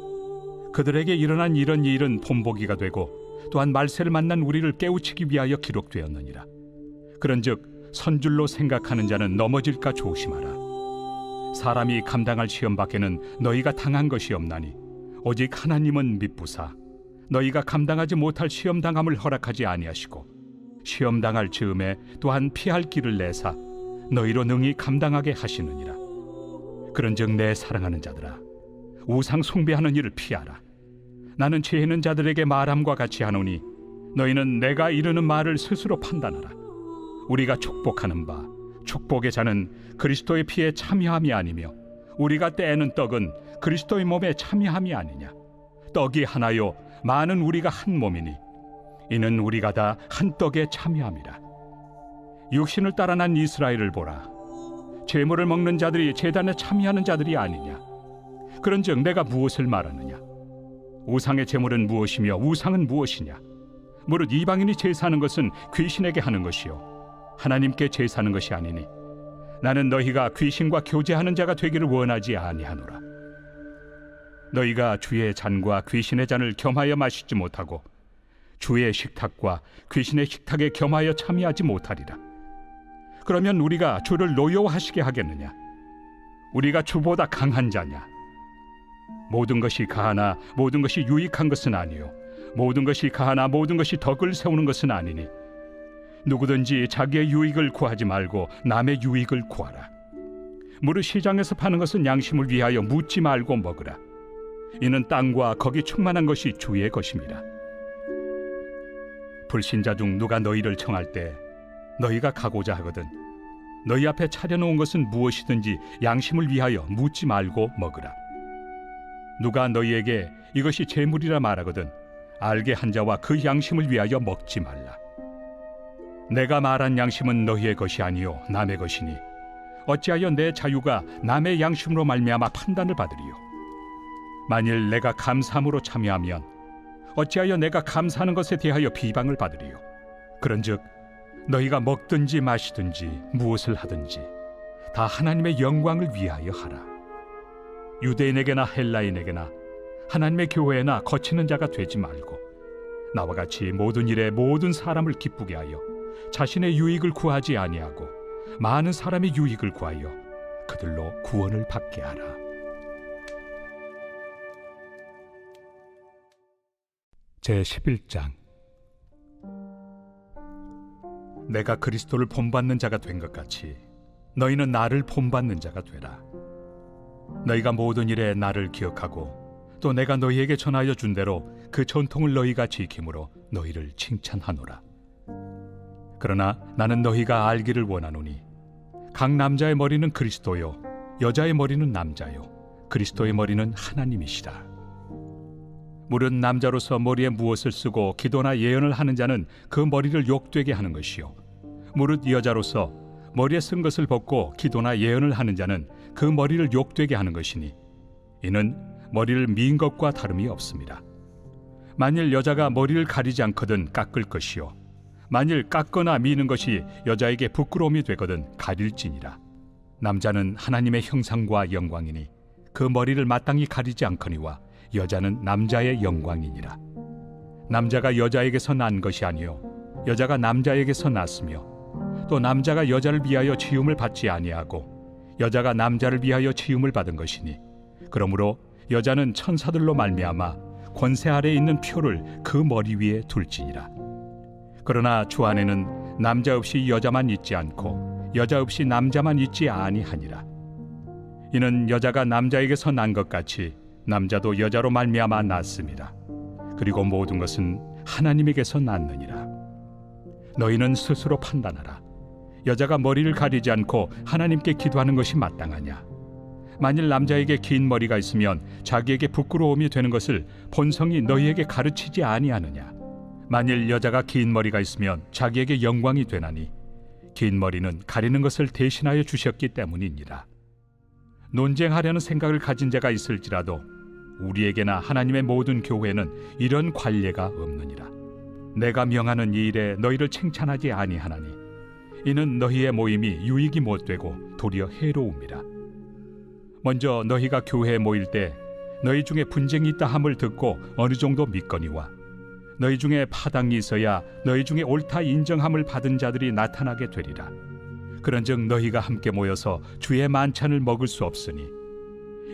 그들에게 일어난 이런 일은 본보기가 되고 또한 말세를 만난 우리를 깨우치기 위하여 기록되었느니라. 그런즉 선줄로 생각하는 자는 넘어질까 조심하라. 사람이 감당할 시험 밖에는 너희가 당한 것이 없나니 오직 하나님은 미쁘사 너희가 감당하지 못할 시험 당함을 허락하지 아니하시고 시험 당할 즈음에 또한 피할 길을 내사 너희로 능히 감당하게 하시느니라. 그런즉 내 사랑하는 자들아, 우상 숭배하는 일을 피하라. 나는 죄 있는 자들에게 말함과 같이 하노니 너희는 내가 이르는 말을 스스로 판단하라. 우리가 축복하는 바 축복의 자는 그리스도의 피에 참여함이 아니며 우리가 떼는 떡은 그리스도의 몸에 참여함이 아니냐. 떡이 하나요 많은 우리가 한 몸이니 이는 우리가 다 한 떡에 참여함이라. 육신을 따라 난 이스라엘을 보라. 제물을 먹는 자들이 제단에 참여하는 자들이 아니냐. 그런즉 내가 무엇을 말하느냐. 우상의 제물은 무엇이며 우상은 무엇이냐. 무릇 이방인이 제사하는 것은 귀신에게 하는 것이요 하나님께 제사하는 것이 아니니 나는 너희가 귀신과 교제하는 자가 되기를 원하지 아니하노라. 너희가 주의 잔과 귀신의 잔을 겸하여 마시지 못하고 주의 식탁과 귀신의 식탁에 겸하여 참여하지 못하리라. 그러면 우리가 주를 노여워하시게 하겠느냐? 우리가 주보다 강한 자냐? 모든 것이 가하나 모든 것이 유익한 것은 아니요 모든 것이 가하나 모든 것이 덕을 세우는 것은 아니니 누구든지 자기의 유익을 구하지 말고 남의 유익을 구하라. 무릇 시장에서 파는 것은 양심을 위하여 묻지 말고 먹으라. 이는 땅과 거기 충만한 것이 주의 것입니다. 불신자 중 누가 너희를 청할 때 너희가 가고자 하거든 너희 앞에 차려놓은 것은 무엇이든지 양심을 위하여 묻지 말고 먹으라. 누가 너희에게 이것이 재물이라 말하거든 알게 한 자와 그 양심을 위하여 먹지 말라. 내가 말한 양심은 너희의 것이 아니요 남의 것이니 어찌하여 내 자유가 남의 양심으로 말미암아 판단을 받으리요? 만일 내가 감사함으로 참여하면 어찌하여 내가 감사하는 것에 대하여 비방을 받으리요? 그런즉 너희가 먹든지 마시든지 무엇을 하든지 다 하나님의 영광을 위하여 하라. 유대인에게나 헬라인에게나 하나님의 교회에나 거치는 자가 되지 말고 나와 같이 모든 일에 모든 사람을 기쁘게 하여 자신의 유익을 구하지 아니하고 많은 사람의 유익을 구하여 그들로 구원을 받게 하라. 제11장. 내가 그리스도를 본받는 자가 된 것 같이 너희는 나를 본받는 자가 되라. 너희가 모든 일에 나를 기억하고 또 내가 너희에게 전하여 준 대로 그 전통을 너희가 지킴으로 너희를 칭찬하노라. 그러나 나는 너희가 알기를 원하노니 각 남자의 머리는 그리스도요 여자의 머리는 남자요 그리스도의 머리는 하나님이시라. 무릇 남자로서 머리에 무엇을 쓰고 기도나 예언을 하는 자는 그 머리를 욕되게 하는 것이요 무릇 여자로서 머리에 쓴 것을 벗고 기도나 예언을 하는 자는 그 머리를 욕되게 하는 것이니 이는 머리를 민 것과 다름이 없습니다. 만일 여자가 머리를 가리지 않거든 깎을 것이요 만일 깎거나 미는 것이 여자에게 부끄러움이 되거든 가릴지니라. 남자는 하나님의 형상과 영광이니 그 머리를 마땅히 가리지 않거니와 여자는 남자의 영광이니라. 남자가 여자에게서 난 것이 아니요 여자가 남자에게서 났으며 또 남자가 여자를 위하여 지음을 받지 아니하고 여자가 남자를 위하여 지음을 받은 것이니 그러므로 여자는 천사들로 말미암아 권세 아래에 있는 표를 그 머리 위에 둘지니라. 그러나 주 안에는 남자 없이 여자만 있지 않고 여자 없이 남자만 있지 아니하니라. 이는 여자가 남자에게서 난 것 같이 남자도 여자로 말미암아 났습니다. 그리고 모든 것은 하나님에게서 났느니라. 너희는 스스로 판단하라. 여자가 머리를 가리지 않고 하나님께 기도하는 것이 마땅하냐? 만일 남자에게 긴 머리가 있으면 자기에게 부끄러움이 되는 것을 본성이 너희에게 가르치지 아니하느냐? 만일 여자가 긴 머리가 있으면 자기에게 영광이 되나니 긴 머리는 가리는 것을 대신하여 주셨기 때문이니라. 논쟁하려는 생각을 가진 자가 있을지라도 우리에게나 하나님의 모든 교회는 이런 관례가 없느니라. 내가 명하는 이 일에 너희를 칭찬하지 아니하나니 이는 너희의 모임이 유익이 못되고 도리어 해로움이라. 먼저 너희가 교회에 모일 때 너희 중에 분쟁이 있다 함을 듣고 어느 정도 믿거니와 너희 중에 파당이 있어야 너희 중에 옳다 인정함을 받은 자들이 나타나게 되리라. 그런즉 너희가 함께 모여서 주의 만찬을 먹을 수 없으니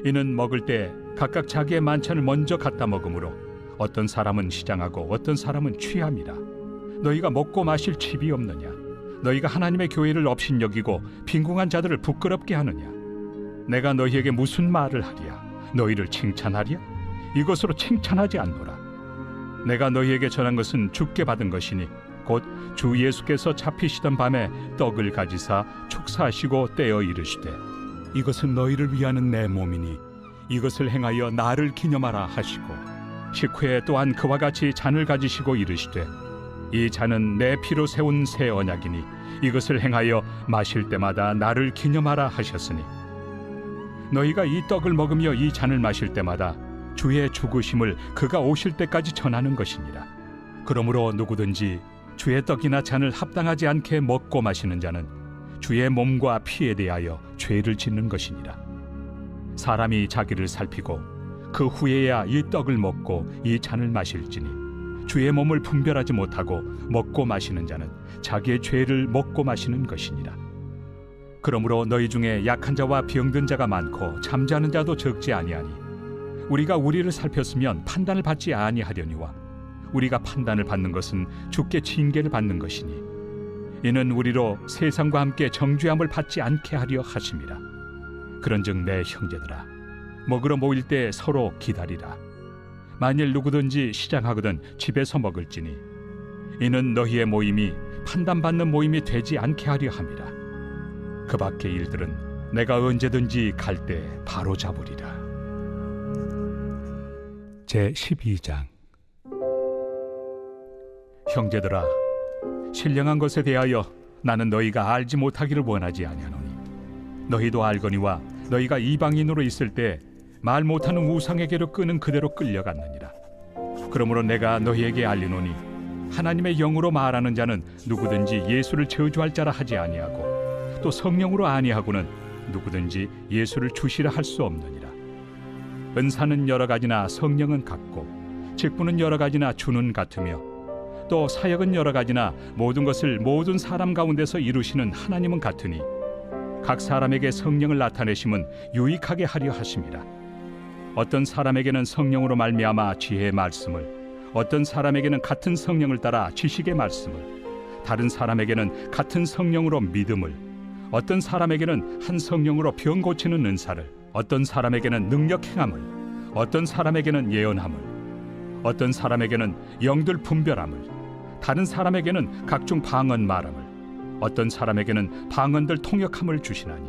이는 먹을 때 각각 자기의 만찬을 먼저 갖다 먹으므로 어떤 사람은 시장하고 어떤 사람은 취함이라. 너희가 먹고 마실 칩이 없느냐? 너희가 하나님의 교회를 업신여기고 빈궁한 자들을 부끄럽게 하느냐? 내가 너희에게 무슨 말을 하랴? 너희를 칭찬하랴? 이것으로 칭찬하지 않노라. 내가 너희에게 전한 것은 주께 받은 것이니 곧 주 예수께서 잡히시던 밤에 떡을 가지사 축사하시고 떼어 이르시되 이것은 너희를 위하는 내 몸이니 이것을 행하여 나를 기념하라 하시고 식후에 또한 그와 같이 잔을 가지시고 이르시되 이 잔은 내 피로 세운 새 언약이니 이것을 행하여 마실 때마다 나를 기념하라 하셨으니 너희가 이 떡을 먹으며 이 잔을 마실 때마다 주의 죽으심을 그가 오실 때까지 전하는 것이니라. 그러므로 누구든지 주의 떡이나 잔을 합당하지 않게 먹고 마시는 자는 주의 몸과 피에 대하여 죄를 짓는 것이니라. 사람이 자기를 살피고 그 후에야 이 떡을 먹고 이 잔을 마실지니 주의 몸을 분별하지 못하고 먹고 마시는 자는 자기의 죄를 먹고 마시는 것이니라. 그러므로 너희 중에 약한 자와 병든 자가 많고 잠자는 자도 적지 아니하니 우리가 우리를 살폈으면 판단을 받지 아니하려니와 우리가 판단을 받는 것은 주께 징계를 받는 것이니 이는 우리로 세상과 함께 정죄함을 받지 않게 하려 하심이라. 그런즉 내 형제들아, 먹으러 모일 때 서로 기다리라. 만일 누구든지 시장하거든 집에서 먹을지니 이는 너희의 모임이 판단받는 모임이 되지 않게 하려 함이라. 그 밖의 일들은 내가 언제든지 갈 때 바로 잡으리라. 제 12장. 형제들아, 신령한 것에 대하여 나는 너희가 알지 못하기를 원하지 아니하노니 너희도 알거니와 너희가 이방인으로 있을 때 말 못하는 우상에게로 끄는 그대로 끌려갔느니라. 그러므로 내가 너희에게 알리노니 하나님의 영으로 말하는 자는 누구든지 예수를 저주할 자라 하지 아니하고 또 성령으로 아니하고는 누구든지 예수를 주시라 할 수 없느니라. 은사는 여러 가지나 성령은 같고 직분은 여러 가지나 주는 같으며 또 사역은 여러 가지나 모든 것을 모든 사람 가운데서 이루시는 하나님은 같으니 각 사람에게 성령을 나타내심은 유익하게 하려 하심이라. 어떤 사람에게는 성령으로 말미암아 지혜의 말씀을, 어떤 사람에게는 같은 성령을 따라 지식의 말씀을, 다른 사람에게는 같은 성령으로 믿음을, 어떤 사람에게는 한 성령으로 병 고치는 은사를, 어떤 사람에게는 능력 행함을, 어떤 사람에게는 예언함을, 어떤 사람에게는 영들 분별함을, 다른 사람에게는 각종 방언 말함을, 어떤 사람에게는 방언들 통역함을 주시나니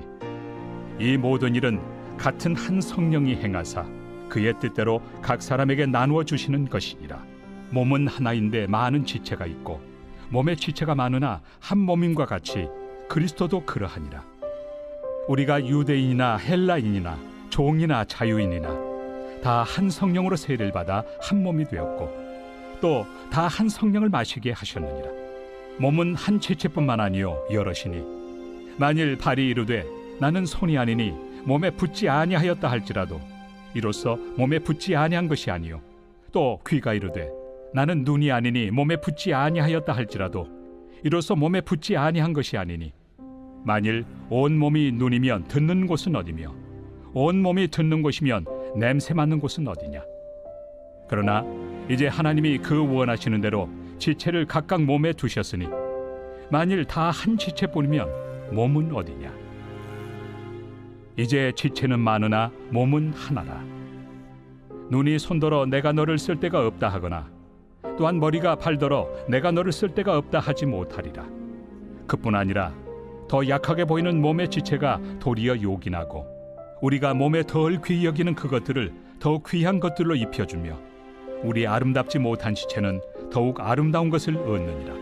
이 모든 일은 같은 한 성령이 행하사 그의 뜻대로 각 사람에게 나누어 주시는 것이니라. 몸은 하나인데 많은 지체가 있고 몸의 지체가 많으나 한 몸임과 같이 그리스도도 그러하니라. 우리가 유대인이나 헬라인이나 종이나 자유인이나 다 한 성령으로 세례를 받아 한 몸이 되었고 또 다 한 성령을 마시게 하셨느니라. 몸은 한 지체뿐만 아니요 여럿이니 만일 발이 이르되 나는 손이 아니니 몸에 붙지 아니하였다 할지라도 이로써 몸에 붙지 아니한 것이 아니요 또 귀가 이르되 나는 눈이 아니니 몸에 붙지 아니하였다 할지라도 이로써 몸에 붙지 아니한 것이 아니니 만일 온 몸이 눈이면 듣는 곳은 어디며 온 몸이 듣는 곳이면 냄새 맡는 곳은 어디냐. 그러나 이제 하나님이 그 원하시는 대로 지체를 각각 몸에 두셨으니 만일 다 한 지체뿐이면 몸은 어디냐. 이제 지체는 많으나 몸은 하나라. 눈이 손더러 내가 너를 쓸 데가 없다 하거나 또한 머리가 발더러 내가 너를 쓸 데가 없다 하지 못하리라. 그뿐 아니라 더 약하게 보이는 몸의 지체가 도리어 요긴하고 우리가 몸에 덜 귀히 여기는 그것들을 더욱 귀한 것들로 입혀주며 우리 아름답지 못한 지체는 더욱 아름다운 것을 얻느니라.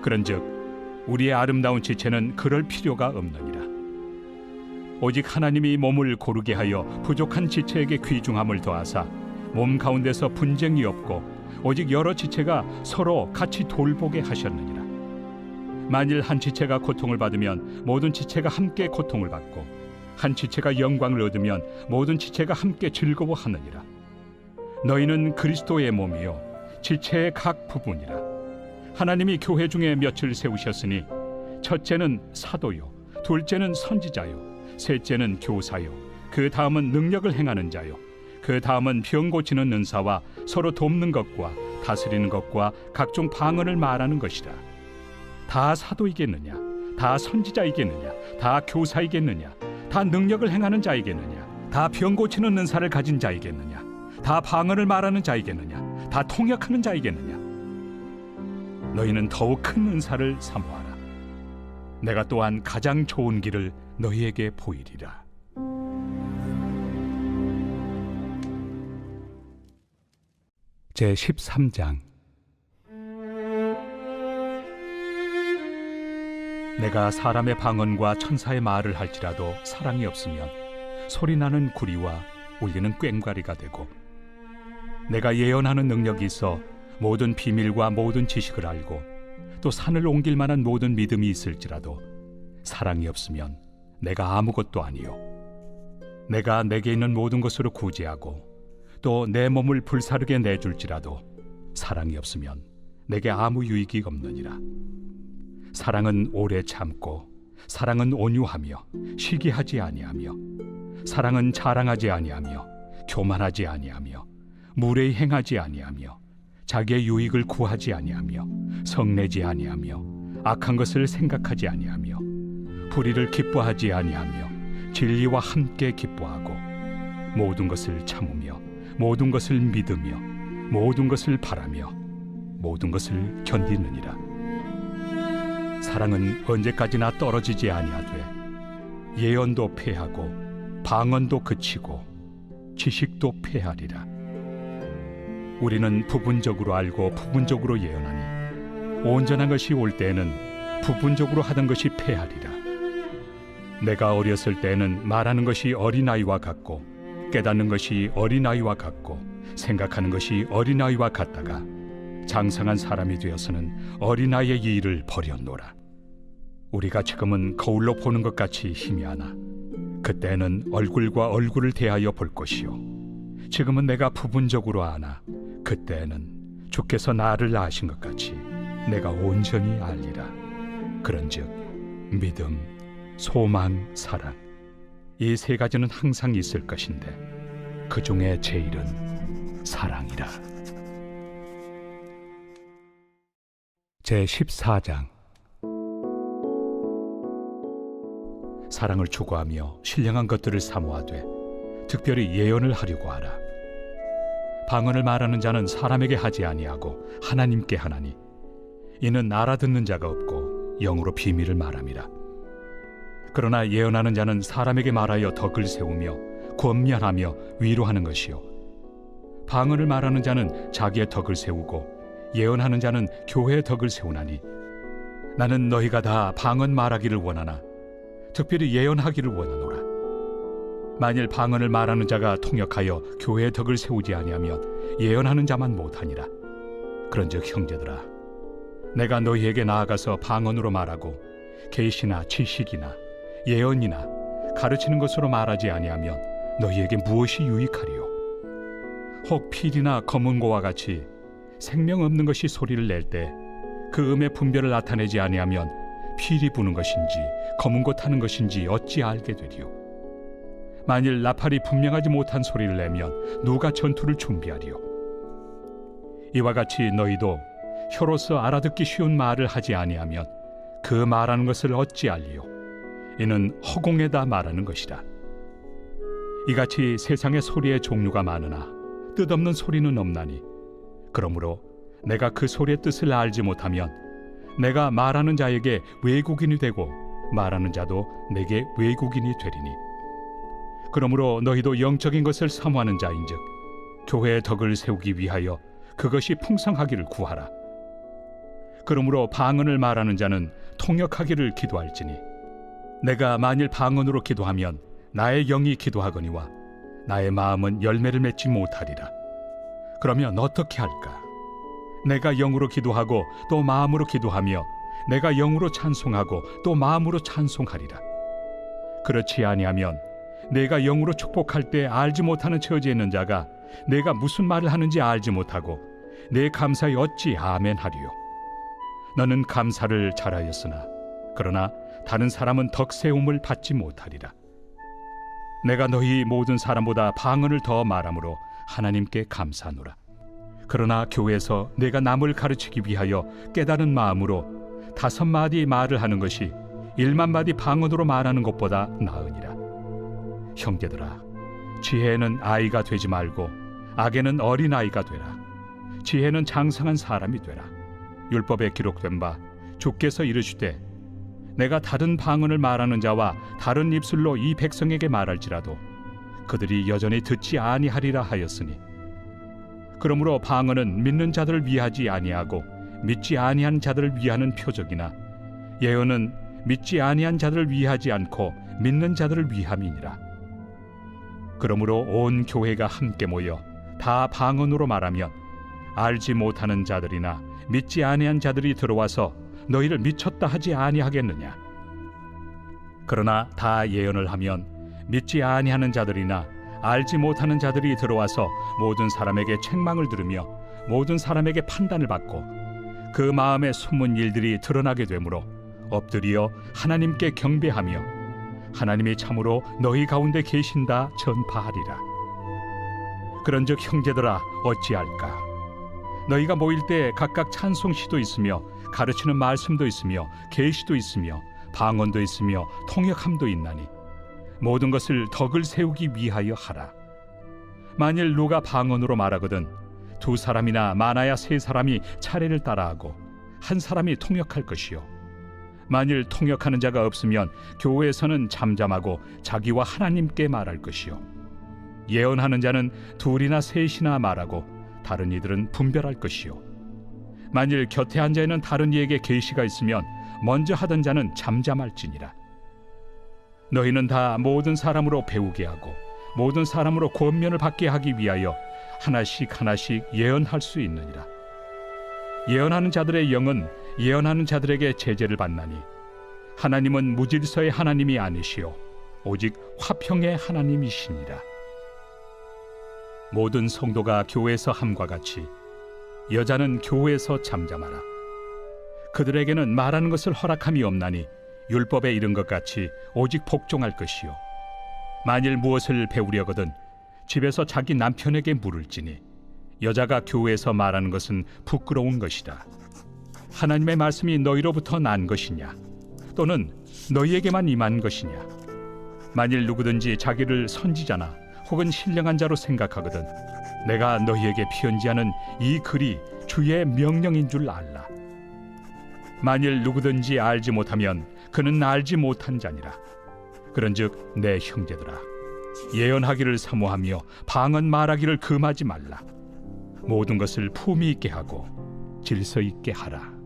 그런즉 우리의 아름다운 지체는 그럴 필요가 없느니라. 오직 하나님이 몸을 고르게 하여 부족한 지체에게 귀중함을 더하사 몸 가운데서 분쟁이 없고 오직 여러 지체가 서로 같이 돌보게 하셨느니라. 만일 한 지체가 고통을 받으면 모든 지체가 함께 고통을 받고 한 지체가 영광을 얻으면 모든 지체가 함께 즐거워하느니라. 너희는 그리스도의 몸이요 지체의 각 부분이라. 하나님이 교회 중에 몇을 세우셨으니 첫째는 사도요 둘째는 선지자요 셋째는 교사요 그 다음은 능력을 행하는 자요 그 다음은 병 고치는 은사와 서로 돕는 것과 다스리는 것과 각종 방언을 말하는 것이라. 다 사도이겠느냐 다 선지자이겠느냐 다 교사이겠느냐 다 능력을 행하는 자이겠느냐 다 병 고치는 은사를 가진 자이겠느냐 다 방언을 말하는 자이겠느냐 다 통역하는 자이겠느냐. 너희는 더욱 큰 은사를 사모하라. 내가 또한 가장 좋은 길을 너희에게 보이리라. 제 13장. 내가 사람의 방언과 천사의 말을 할지라도 사랑이 없으면 소리나는 구리와 울리는 꽹과리가 되고 내가 예언하는 능력이 있어 모든 비밀과 모든 지식을 알고 또 산을 옮길 만한 모든 믿음이 있을지라도 사랑이 없으면 내가 아무것도 아니요. 내가 내게 있는 모든 것으로 구제하고 또 내 몸을 불사르게 내줄지라도 사랑이 없으면 내게 아무 유익이 없느니라. 사랑은 오래 참고, 사랑은 온유하며 시기하지 아니하며, 사랑은 자랑하지 아니하며 교만하지 아니하며 무례히 행하지 아니하며 자기의 유익을 구하지 아니하며 성내지 아니하며 악한 것을 생각하지 아니하며 불의를 기뻐하지 아니하며 진리와 함께 기뻐하고 모든 것을 참으며 모든 것을 믿으며 모든 것을 바라며 모든 것을 견디느니라. 사랑은 언제까지나 떨어지지 아니하되 예언도 패하고 방언도 그치고 지식도 패하리라. 우리는 부분적으로 알고 부분적으로 예언하니 온전한 것이 올 때에는 부분적으로 하던 것이 패하리라. 내가 어렸을 때에는 말하는 것이 어린아이와 같고 깨닫는 것이 어린아이와 같고 생각하는 것이 어린아이와 같다가 장성한 사람이 되어서는 어린아이의 일을 버렸노라. 우리가 지금은 거울로 보는 것 같이 희미하나 그때는 얼굴과 얼굴을 대하여 볼 것이요 지금은 내가 부분적으로 아나 그때는 주께서 나를 아신 것 같이 내가 온전히 알리라. 그런즉 믿음, 소망, 사랑 이 세 가지는 항상 있을 것인데 그 중에 제일은 사랑이라. 제14장. 사랑을 추구하며 신령한 것들을 사모하되 특별히 예언을 하려고 하라. 방언을 말하는 자는 사람에게 하지 아니하고 하나님께 하나니 이는 알아듣는 자가 없고 영으로 비밀을 말함이라. 그러나 예언하는 자는 사람에게 말하여 덕을 세우며 권면하며 위로하는 것이요 방언을 말하는 자는 자기의 덕을 세우고 예언하는 자는 교회의 덕을 세우나니 나는 너희가 다 방언 말하기를 원하나 특별히 예언하기를 원하노라. 만일 방언을 말하는 자가 통역하여 교회의 덕을 세우지 아니하면 예언하는 자만 못하니라. 그런즉 형제들아, 내가 너희에게 나아가서 방언으로 말하고 계시나 지식이나 예언이나 가르치는 것으로 말하지 아니하면 너희에게 무엇이 유익하리요? 혹 필이나 검은고와 같이 생명 없는 것이 소리를 낼 때 그 음의 분별을 나타내지 아니하면 필이 부는 것인지 검은고 타는 것인지 어찌 알게 되리요? 만일 나팔이 분명하지 못한 소리를 내면 누가 전투를 준비하리요? 이와 같이 너희도 혀로서 알아듣기 쉬운 말을 하지 아니하면 그 말하는 것을 어찌 알리요? 이는 허공에다 말하는 것이라. 이같이 세상의 소리의 종류가 많으나 뜻없는 소리는 없나니 그러므로 내가 그 소리의 뜻을 알지 못하면 내가 말하는 자에게 외국인이 되고 말하는 자도 내게 외국인이 되리니 그러므로 너희도 영적인 것을 사모하는 자인즉 교회의 덕을 세우기 위하여 그것이 풍성하기를 구하라. 그러므로 방언을 말하는 자는 통역하기를 기도할지니 내가 만일 방언으로 기도하면 나의 영이 기도하거니와 나의 마음은 열매를 맺지 못하리라. 그러면 어떻게 할까? 내가 영으로 기도하고 또 마음으로 기도하며 내가 영으로 찬송하고 또 마음으로 찬송하리라. 그렇지 아니하면 내가 영으로 축복할 때 알지 못하는 처지에 있는 자가 내가 무슨 말을 하는지 알지 못하고 내 감사에 어찌 아멘 하리요? 너는 감사를 잘하였으나 그러나 다른 사람은 덕세움을 받지 못하리라. 내가 너희 모든 사람보다 방언을 더 말함으로 하나님께 감사하노라. 그러나 교회에서 내가 남을 가르치기 위하여 깨달은 마음으로 5마디 말을 하는 것이 1만마디 방언으로 말하는 것보다 나으니라. 형제들아, 지혜는 아이가 되지 말고 악에는 어린아이가 되라. 지혜는 장성한 사람이 되라. 율법에 기록된 바 주께서 이르시되 내가 다른 방언을 말하는 자와 다른 입술로 이 백성에게 말할지라도 그들이 여전히 듣지 아니하리라 하였으니 그러므로 방언은 믿는 자들을 위하지 아니하고 믿지 아니한 자들을 위하는 표적이나 예언은 믿지 아니한 자들을 위하지 않고 믿는 자들을 위함이니라. 그러므로 온 교회가 함께 모여 다 방언으로 말하면 알지 못하는 자들이나 믿지 아니한 자들이 들어와서 너희를 미쳤다 하지 아니하겠느냐? 그러나 다 예언을 하면 믿지 아니하는 자들이나 알지 못하는 자들이 들어와서 모든 사람에게 책망을 들으며 모든 사람에게 판단을 받고 그 마음에 숨은 일들이 드러나게 되므로 엎드려 하나님께 경배하며 하나님이 참으로 너희 가운데 계신다 전파하리라. 그런즉 형제들아 어찌할까? 너희가 모일 때 각각 찬송시도 있으며 가르치는 말씀도 있으며 계시도 있으며 방언도 있으며 통역함도 있나니 모든 것을 덕을 세우기 위하여 하라. 만일 누가 방언으로 말하거든 두 사람이나 많아야 세 사람이 차례를 따라하고 한 사람이 통역할 것이요 만일 통역하는 자가 없으면 교회에서는 잠잠하고 자기와 하나님께 말할 것이요 예언하는 자는 둘이나 셋이나 말하고 다른 이들은 분별할 것이요 만일 곁에 앉아 있는 다른 이에게 계시가 있으면 먼저 하던 자는 잠잠할지니라. 너희는 다 모든 사람으로 배우게 하고 모든 사람으로 권면을 받게 하기 위하여 하나씩 하나씩 예언할 수 있느니라. 예언하는 자들의 영은 예언하는 자들에게 제재를 받나니 하나님은 무질서의 하나님이 아니시오 오직 화평의 하나님이시니라. 모든 성도가 교회에서 함과 같이 여자는 교회에서 잠잠하라. 그들에게는 말하는 것을 허락함이 없나니 율법에 이른 것 같이 오직 복종할 것이요 만일 무엇을 배우려거든 집에서 자기 남편에게 물을지니 여자가 교회에서 말하는 것은 부끄러운 것이다. 하나님의 말씀이 너희로부터 난 것이냐 또는 너희에게만 임한 것이냐. 만일 누구든지 자기를 선지자나 혹은 신령한 자로 생각하거든 내가 너희에게 편지하는 이 글이 주의 명령인 줄 알라. 만일 누구든지 알지 못하면 그는 알지 못한 자니라. 그런즉 내 형제들아 예언하기를 사모하며 방언 말하기를 금하지 말라. 모든 것을 품위 있게 하고 질서 있게 하라.